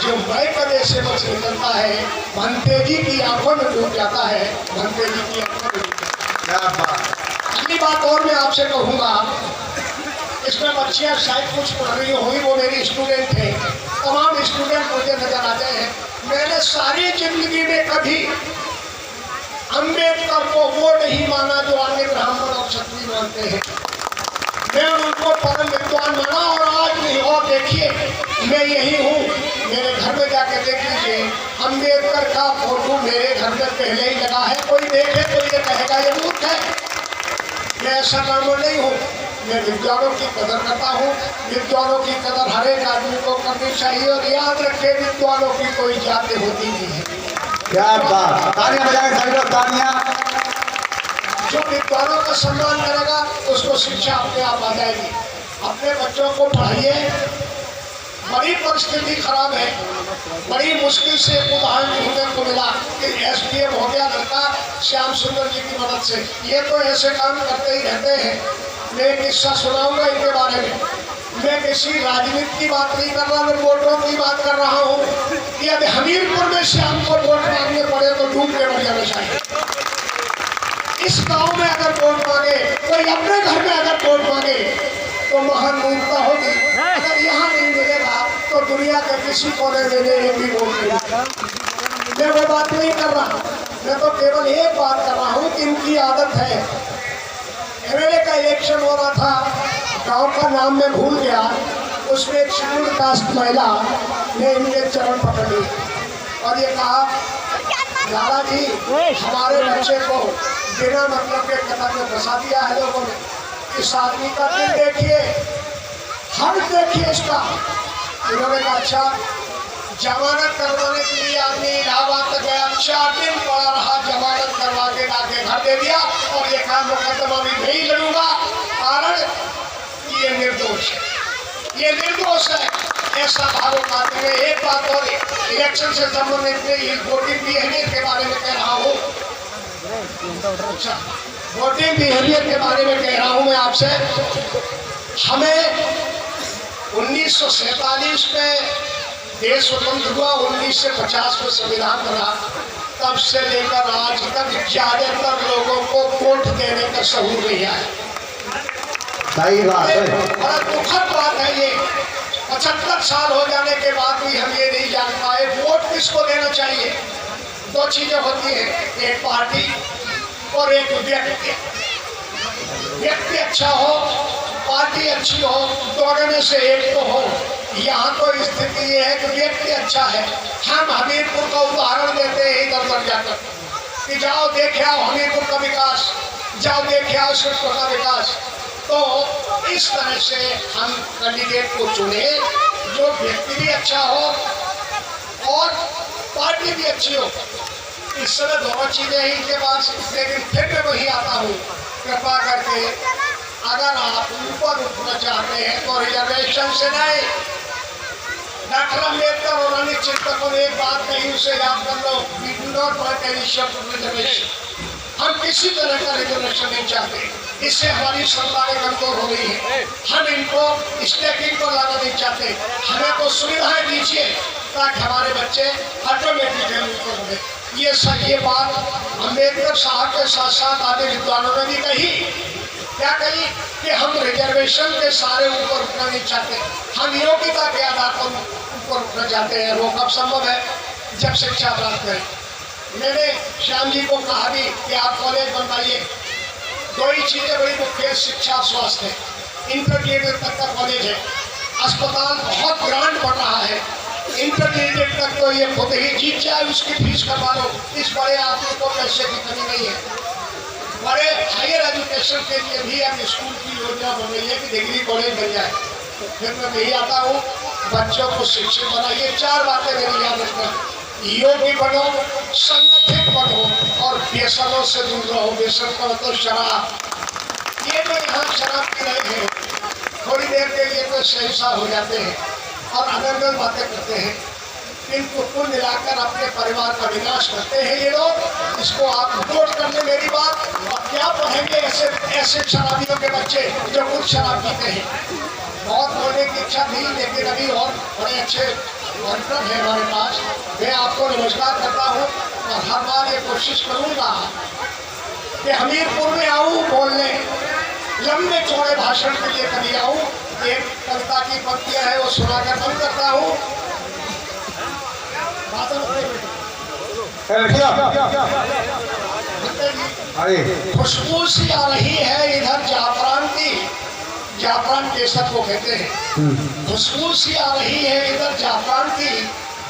Speaker 7: जो मैं कदे से बच निकलता है, भंतेजी की आंखों में डूब जाता है, भंतेजी की आंखों में डूब जाता है। अगली बात और मैं आपसे कहूँगा, इसमें बच्चियाँ शायद कुछ पढ़ रही होंगी, वो मेरी स्टूडेंट है। तमाम स्टूडेंट मुझे नजर आते हैं। मैंने सारी जिंदगी में कभी अम्बेडकर को वो नहीं माना जो अन्य ब्राह्मण और क्षत्रिय मानते हैं। मैं उनको परम विद्वान माना और आज नहीं। और देखिए मैं यही हूँ, मेरे घर में जाके देख लीजिए, अम्बेडकर का फोटो मेरे घर में पहले ही लगा है। कोई देखे तो ये कहेगा ये मूर्ख है। मैं ऐसा ब्राह्मण नहीं हूँ। मैं विद्वानों की कदर करता हूँ। विद्वानों की कदर हर एक आदमी को करनी चाहिए। और याद रखे, विद्वानों की कोई जाति होती नहीं है।
Speaker 3: क्या बात, तालियां बजाएं सभी लोग, तालियां।
Speaker 7: जो विद्वानों का सम्मान करेगा उसको शिक्षा अपने आप आ जाएगी। अपने बच्चों को पढ़ाइए। बड़ी परिस्थिति खराब है, बड़ी मुश्किल से उदाहरण ढूंढने को मिला कि SDM हो गया लड़का श्याम सुंदर जी की मदद से। ये तो ऐसे काम करते ही रहते हैं। मैं एक किस्सा सुनाऊंगा इनके बारे में। मैं किसी राजनीति की बात नहीं कर रहा, मैं वोटों की बात कर रहा हूँ। यदि हमीरपुर में श्याम को वोट मांगने पड़े तो डूब के मर जाना चाहिए। इस गांव में अगर वोट मांगे, कोई अपने घर में अगर वोट मांगे तो महान मूर्खता होगी। अगर यहाँ नहीं मिलेगा तो दुनिया के किसी कोने में भी वोट मिलेगा। मैं वो बात नहीं कर रहा, मैं तो केवल एक बात कर रहा हूँ कि इनकी आदत है। MLA का इलेक्शन हो रहा था, गांव का नाम मैं भूल गया, उसमें एक शेड्यूल्ड कास्ट महिला ने इनके चरण पकड़ लिए और ये कहा, लाला जी हमारे बच्चे को बिना मतलब के कदम में फंसा दिया है लोगों ने। इस आदमी का दिल देखिए, हर देखिए इसका। इन्होंने कहा अच्छा, जमानत करवाने के लिए आदमी इलाहाबाद तक गया, 4 दिन पड़ा रहा, जमानत करवा के लाके घर दे दिया और ये कहा मुकदमा भी नहीं लड़ूंगा, कारण ये निर्दोष है, ये निर्दोष है। ऐसा भावों खाते में एक बात और इलेक्शन से संबंधित वोटिंग बिहेवियर के बारे में कह रहा हूँ। अच्छा, वोटिंग बिहेवियर के बारे में कह रहा हूँ मैं आपसे। हमें 1947 में देश स्वतंत्र हुआ, 1950 में संविधान बना, तब से लेकर आज तक ज्यादातर लोगों को वोट देने का शऊर नहीं आया।
Speaker 3: सही बात है।
Speaker 7: बड़ा दुखद बात है ये। 75 साल हो जाने के बाद भी हम ये नहीं जान पाए वोट किसको देना चाहिए। 2 चीजें होती हैं, एक पार्टी और एक व्यक्ति। व्यक्ति अच्छा हो, पार्टी अच्छी हो, दोनों में से एक तो हो। यहाँ तो स्थिति ये है कि व्यक्ति अच्छा है। हम हमीरपुर का उदाहरण देते हैं इधर जाकर कि जाओ देखे आओ हमीरपुर का विकास, जाओ देखे आओ शिवपुर का विकास। तो इस तरह से हम कैंडिडेट को चुने जो व्यक्ति भी अच्छा हो और पार्टी भी अच्छी हो। इस समय दोनों चीजें ही इनके पास। लेकिन फिर मैं वही आता हूँ, कृपा करके अगर आप ऊपर उठना चाहते हैं तो रिजर्वेशन से नहीं। डॉक्टर अम्बेडकर और अन्य चिंतकों ने एक बात कही, उसे याद कर लो, we do not want any short reservation. हम किसी तरह का रिजर्वेशन नहीं चाहते, इससे हमारी सरकारें कमजोर हो रही है। हम इनको स्टैकिंग पर लाना नहीं चाहते। हमें तो सुविधाएं दीजिए ताकि हमारे बच्चे ऑटोमेटिकली ऊपर बढ़े। ये बात अम्बेडकर साहब के साथ साथ आधे विद्वानों ने भी कही। क्या कही कि हम रिजर्वेशन के सारे ऊपर उठना नहीं चाहते, हम योग्यता के आधार पर ऊपर उठना चाहते हैं। वो कब संभव है? जब शिक्षा प्राप्त करें। मैंने श्याम जी को कहा भी कि आप कॉलेज बनवाइए। दो ही चीजें बड़ी मुख्य है, शिक्षा स्वास्थ्य। इंटरमीडिएट तक का कॉलेज है, अस्पताल बहुत ग्रांड बन रहा है। इंटरमीडिएट तक तो ये खुद ही जीत जाए, उसकी फीस करवा लो। इस बड़े आदमी को पैसे की कमी नहीं है। बड़े हायर एजुकेशन के लिए भी अब स्कूल की योजना बन रही है कि डिग्री कॉलेज बन जाए। फिर मैं यही आता हूँ, बच्चों को शिक्षित बनाइए। 4 बातें मेरी याद रखना, योग्य बनो, संगठित बनो और व्यसनों से दूर रहो। व्यसन का मतलब शराब। ये जो यहाँ शराब पी रहे हैं, थोड़ी देर के लिए तो सहसा हो जाते हैं और अनर्गल बातें करते हैं, किंतु कुल मिलाकर अपने परिवार का विनाश करते हैं ये लोग। इसको आप नोट कर ले मेरी बात। और क्या पढ़ेंगे ऐसे शराबियों के बच्चे जो खुद शराब पीते हैं। बहुत बोलने की इच्छा थी, लेकिन अभी और बड़े अच्छे वर्कर हैं हमारे पास। मैं आपको नमस्कार करता हूँ और हर बार ये कोशिश करूँगा कि हमीरपुर में आऊँ बोलने, लंबे चौड़े भाषण के लिए कभी आऊँ। एक कविता की पंक्तियाँ है, वो सुनाकर बंद करता हूँ। खुशबू सी आ रही है इधर जाफरान की, जाफरान केसर को कहते हैं। खुशबू सी आ रही है इधर जाफरान की,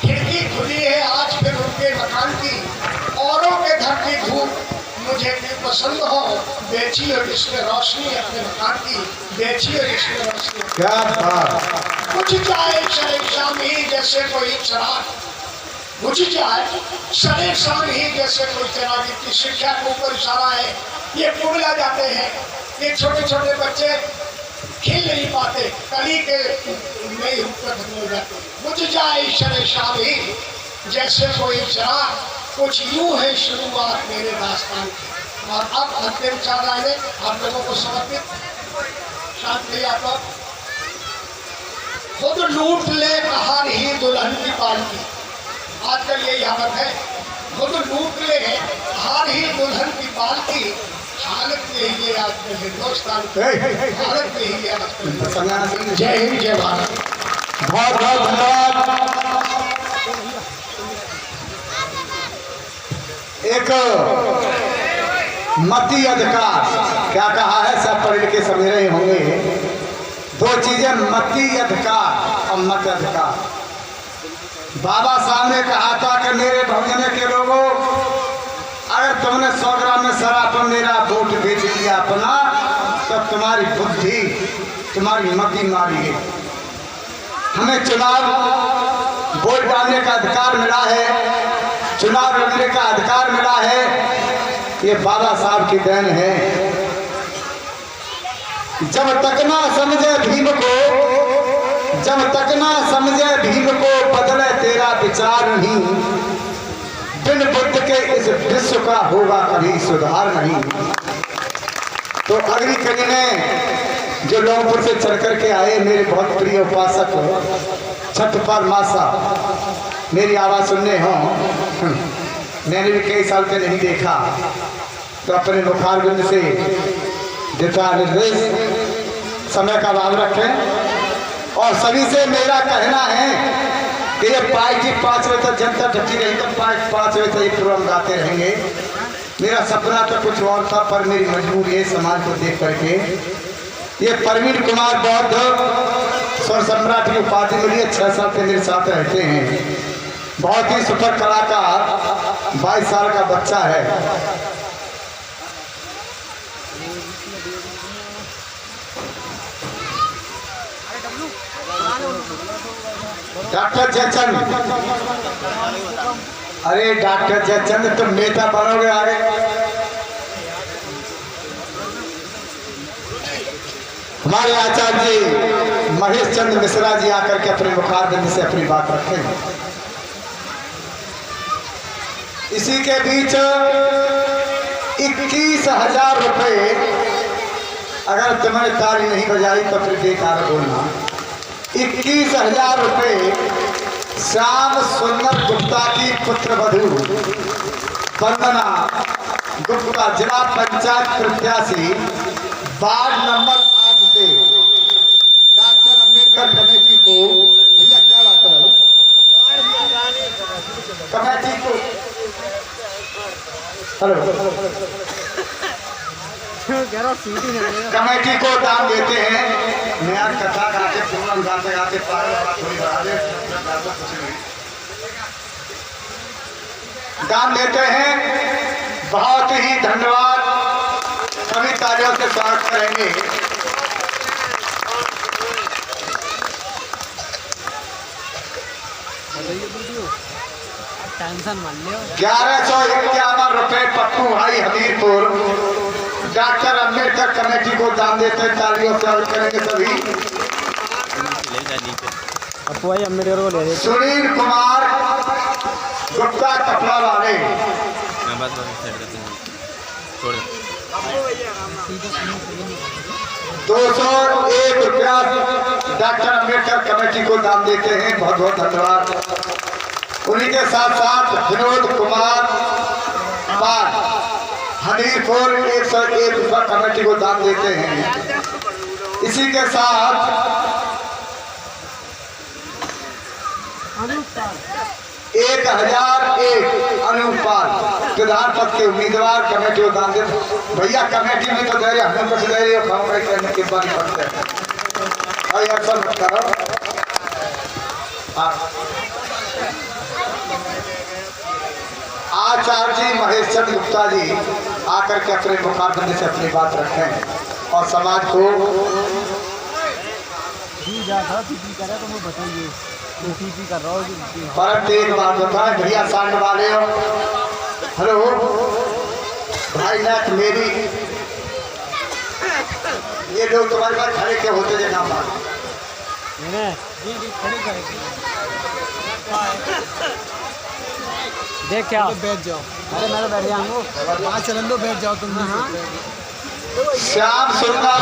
Speaker 7: खिड़की खुली है आज फिर उनके मकान की। औरों के घर की धूप मुझे क्यों पसंद हो, बेची और इसमें रोशनी अपने मकान की, बेची और इसमें रोशनी।
Speaker 3: क्या बात।
Speaker 7: कुछ जाए शरे शाम ही जैसे कोई चराग, बुझ जाए शरे शाम ही जैसे कोई चराग। की शिक्षा के ऊपर इशारा है। ये पुगला जाते हैं, ये छोटे छोटे बच्चे खेल नहीं पाते, कली के नई ऊपर खत्म हो जाते। बुझ जाए शरे शाम ही जैसे कोई चराग, कुछ यूं है शुरुआत मेरे दास्तान की। और अब अंतिम 4 लाइनें आप लोगों को समर्पित। शांति आप लोग खुद लूट ले कहार ही दुल्हन की पालकी। आजकल यही हालत है, खुद लूट ले कहार ही दुल्हन की पालकी। हालत यही है आजकल हिंदुस्तान की, हालत यही है आजकल। जय हिंद, जय भारत।
Speaker 3: बहुत बहुत धन्यवाद। एक मती अधिकार, क्या कहा है, सब पढ़ लिखे समझ रहे होंगे। 2 चीजें, मती अधिकार और मत अधिकार। बाबा साहब ने कहा था कि मेरे भवजन के लोगों, अगर तुमने 100 ग्राम में शराब पर मेरा वोट बेच दिया अपना, तो तुम्हारी बुद्धि, तुम्हारी मति मारी है। हमें चुनाव वोट डालने का अधिकार मिला है, चुनाव लड़ने का अधिकार मिला है, ये बाबा साहब की देन है। जब तक ना समझे भीम को, जब तक ना समझे भीम को, बदले तेरा विचार नहीं। बिन बुद्ध के इस विश्व का होगा कभी सुधार नहीं। तो अगली कड़ी में जो लौहपुर से चढ़ करके आए मेरे बहुत प्रिय उपासक छठपाल मासा, मेरी आवाज़ सुनने हो, मैंने भी कई साल से नहीं देखा, तो अपने मुखार बिंद से दिशा निर्देश समय का लाभ रखें। और सभी से मेरा कहना है कि ये पार्टी 5 बजे तक जनता ढकी रही, तो 5 बजे तक ये प्रोग्राम गाते रहेंगे। मेरा सपना तो कुछ और था, पर मेरी मजबूरी है समाज को देख करके। ये प्रवीण कुमार बौद्ध स्वर सम्राट की उपाधि मिली है, 6 साल से मेरे साथ रहते हैं। बहुत ही सुपर कलाकार, 22 साल का बच्चा है। डॉक्टर जयचंद, अरे डॉक्टर जयचंद तुम नेता बनोगे आगे। हमारे आचार्य जी महेश चंद्र मिश्रा जी आकर के अपने मुखारबिंद से अपनी बात रखें। इसी के बीच 21,000 रुपये, अगर तुमने ताली नहीं बजाई तो फिर बेकार बोलना। 21,000 रुपये श्याम सुंदर गुप्ता की पुत्र वधू वंदना गुप्ता जिला पंचायत प्रत्याशी वार्ड नंबर 8 से डॉक्टर अम्बेडकर कमेटी को, भैया क्या बात है, कमेटी को, हेलो, कमेटी को दान देते हैं। नया कथा गाते पूर्ण गाते गाते दान देते हैं। बहुत ही धन्यवाद, सभी तालियों से स्वागत करेंगे। ₹1151 पप्पू भाई हमीरपुर डॉक्टर अम्बेडकर कमेटी को दान देते हैं। तालियों से स्वागत करेंगे सभी। सुनील कुमार गुप्ता कपड़ा वाले ₹201 डॉक्टर अम्बेडकर कमेटी को दान देते हैं। बहुत बहुत धन्यवाद। उन्हीं के साथ साथ विनोद कुमार पाल हनीपुर ₹101 कमेटी को दान देते हैं। इसी के साथ 1001 अनुपाल प्रधान पद के उम्मीदवार कमेटी को दान देते। भैया कमेटी में तो दे रहे, हमें कुछ दे रहे हो, करने के बाद पड़ते हैं। अक्सर मत करो। आचार्य जी महेश चंद्र गुप्ता जी आकर के अपने मुखारबंदी से अपनी बात रखें और समाज को परंतु एक बात बताएं भैया, सामने वाले हो, हेलो भाई नाथ मेरी, ये लोग तुम्हारे पास खड़े क्या होते हैं नाम
Speaker 2: देख क्या
Speaker 1: बैठ जाओ।
Speaker 2: अरे मैं तो बैठ जाऊंगा।
Speaker 1: वहाँ चलन दो, बैठ जाओ तुम।
Speaker 3: श्याम सुंदर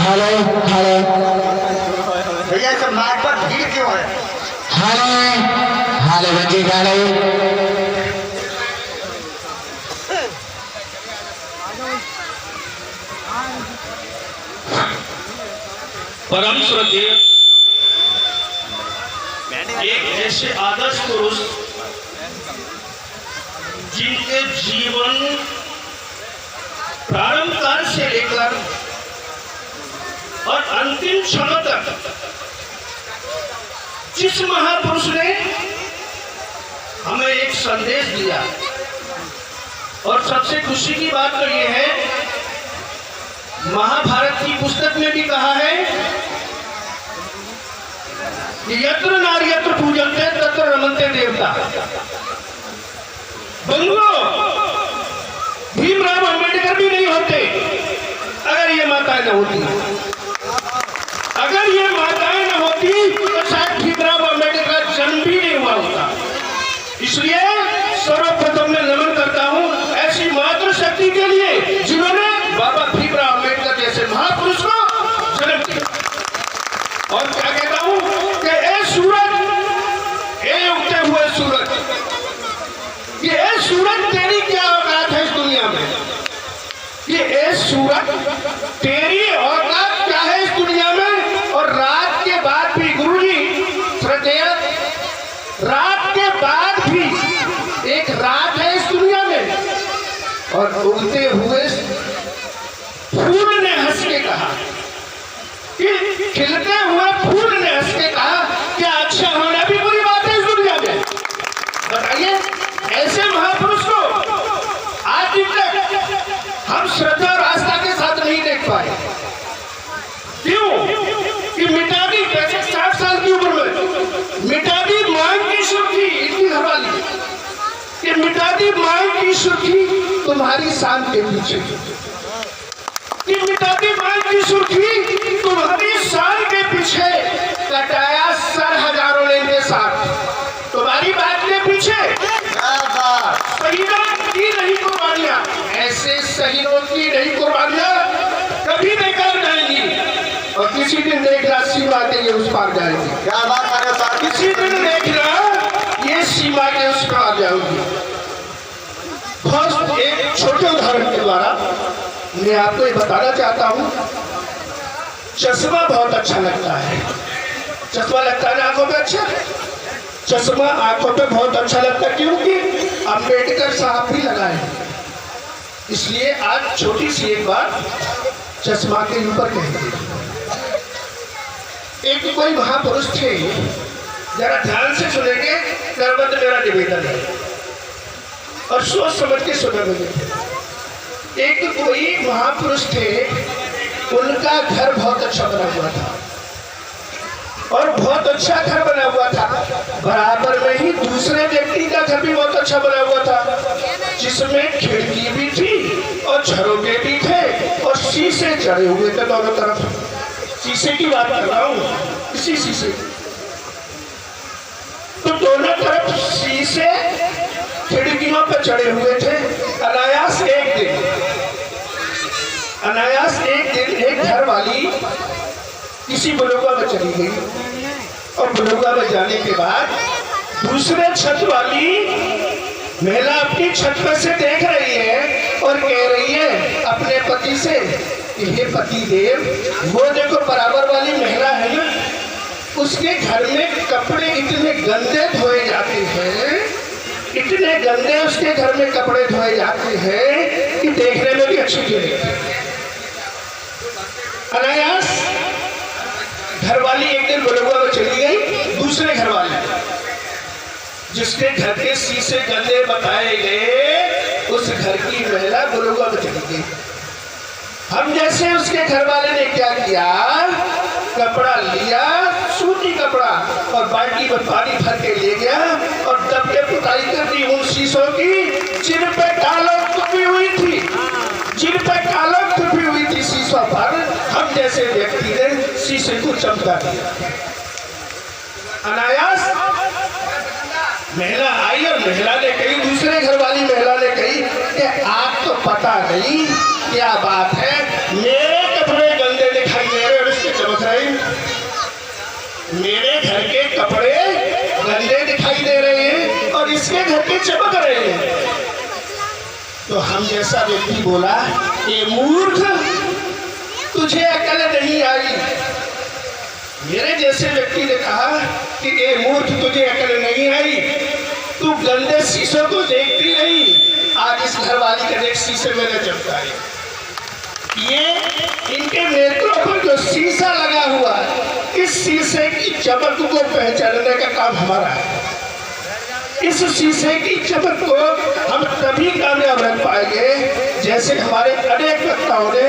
Speaker 3: भैया सब माइक पर भीड़ क्यों है?
Speaker 4: परम श्रद्धेय एक ऐसे आदर्श पुरुष जिनके जीवन प्रारंभ काल से लेकर और अंतिम क्षण तक जिस महापुरुष ने हमें एक संदेश दिया, और सबसे खुशी की बात तो यह है, महाभारत की पुस्तक में भी कहा है कि यत्र नार्यत्र पूजन्ते तत्र रमन्ते देवता। बंधुओं, भीमराव अंबेडकर भी नहीं होते अगर ये माताएं न होती। अगर ये माताएं न होती तो शायद भीमराव अंबेडकर का जन्म भी नहीं हुआ होता। इसलिए सर्वप्रथम मैं नमन करता हूं ऐसी मातृशक्ति के लिए जिन्होंने बाबा भीमराव अंबेडकर जैसे महापुरुष को जन्म दिया। और क्या कहता हूं कि ए सूरज, ए उगते हुए सूरज, ये सूरज तेरी क्या औकात है इस दुनिया में? ये सूरज तेरी औकात क्या है इस दुनिया में? और रात के बाद भी गुरुजी श्रद्धेय, रात के बाद भी एक रात है इस दुनिया में। और उगते हुए फूल ने हंस के कहा, कि खिलते हुए फूल ने हंस के कहा क्या अच्छा होना भी बुरी बात है इस दुनिया में? बताइए, ऐसे महापुरुष को आज तक हम श्रद्धा और आस्था के साथ नहीं देख पाए। क्यों? कि मिटा दी 60 साल की उम्र में मिटा दी मांग की सुर्खी, इतनी हवाली कि मिटा दी मांग की सुर्खी तुम्हारी शान के पीछे, कि मिटा दी मांग की सुर्खी तुम्हारी शान के पीछे, कटाया सर हजारों ने के साथ तुम्हारी बात के पीछे। शहीदों की नहीं कुर्बानियां, ऐसे शहीदों की नहीं कुर्बानियां कभी बेकार जाएंगी। और किसी दिन देखना सीमा के ये उस पार जाएंगी।
Speaker 3: क्या बात कर रहे हो?
Speaker 4: किसी दिन देखना ये सीमा के उस पार जाएंगी। फर्स्ट एक
Speaker 7: द्वारा मैं आपको ये बताना चाहता हूँ, चश्मा बहुत अच्छा लगता है। चश्मा लगता है ना आंखों पे अच्छा, चश्मा आंखों पे बहुत अच्छा लगता है, क्योंकि अम्बेडकर साहब भी लगाए, इसलिए आज छोटी सी एक बात चश्मा के ऊपर कहेंगे। एक कोई महापुरुष थे, जरा ध्यान से सुनेंगे, करबद्ध मेरा निवेदन है और सोच समझ के सुनेंगे। एक कोई महापुरुष थे, उनका घर बहुत अच्छा बना हुआ था और बहुत अच्छा घर बना हुआ था, बराबर में ही दूसरे व्यक्ति का घर भी बहुत अच्छा बना हुआ था, जिसमें खिड़की भी थी और झरोके भी थे और शीशे चढ़े हुए थे दोनों तरफ। शीशे की बात कर रहा हूँ, इसी शीशे। तो दोनों तरफ शीशे खिड़कियों पर चढ़े हुए थे। अनायास एक दिन एक घर वाली किसी बलुगा में चली गई और बलुगा में जाने के बाद दूसरे छत वाली महिला अपनी छत पर से देख रही है और कह रही है अपने पति से, हे पति देव, वो देखो बराबर वाली महिला है ना, उसके घर में कपड़े इतने गंदे धोए जाते हैं, इतने गंदे उसके घर में कपड़े धोए जाते हैं कि देखने में भी अच्छी नहीं लगती। अनायास घरवाली एक दिन बलुआ में चली गई, दूसरे घरवाली जिसके घर के शीशे गंदे बताए गए, उस घर की महिला बलुआ में चली गई। हम जैसे उसके घर वाले ने क्या किया, कपड़ा लिया, सूती कपड़ा, और बाल्टी में पानी भर के ले गया और दब के पुताई कर दी उन शीशों की जिन पे कालक छुपी हुई थी, जिन पे कालक छुपी हुई थी शीशों पर। हम जैसे व्यक्ति ने शीशे को चमका दिया। अनायास महिला आई और महिला ने कही, दूसरे घर वाली महिला ने कही कि आप तो पता नहीं क्या बात है, मेरे कपड़े गंदे दिखाई दे रहे और इसके चमक रहे, मेरे घर के कपड़े गंदे दिखाई दे रहे हैं और इसके घर के चमक रहे हैं। तो हम जैसा व्यक्ति बोला, ये मूर्ख, तुझे अकल नहीं आई। मेरे जैसे व्यक्ति ने कहा कि ये मूर्ख, तुझे अकल नहीं आई, तू गंदे शीशों को देखती नहीं, आज इस घर वाली का देख शीशे में न चमका है। ये इनके नेत्रों पर जो शीशा लगा हुआ है, इस शीशे की चमक को पहचानने का काम हमारा है। इस शीशे की चमक को हम तभी कामयाब रख पाएंगे जैसे हमारे अनेक वक्ताओं ने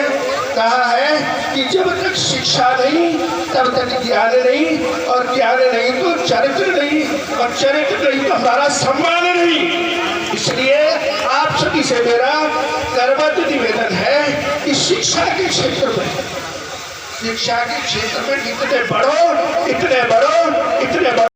Speaker 7: कहा है कि जब तक शिक्षा नहीं तब तक ज्ञान नहीं, और ज्ञान नहीं तो चरित्र नहीं, और चरित्र नहीं तो हमारा सम्मान नहीं। इसलिए आप सभी से मेरा करबद्ध निवेदन है कि शिक्षा के क्षेत्र में इतने बढ़ो, इतने बढ़ो, इतने बढ़ो।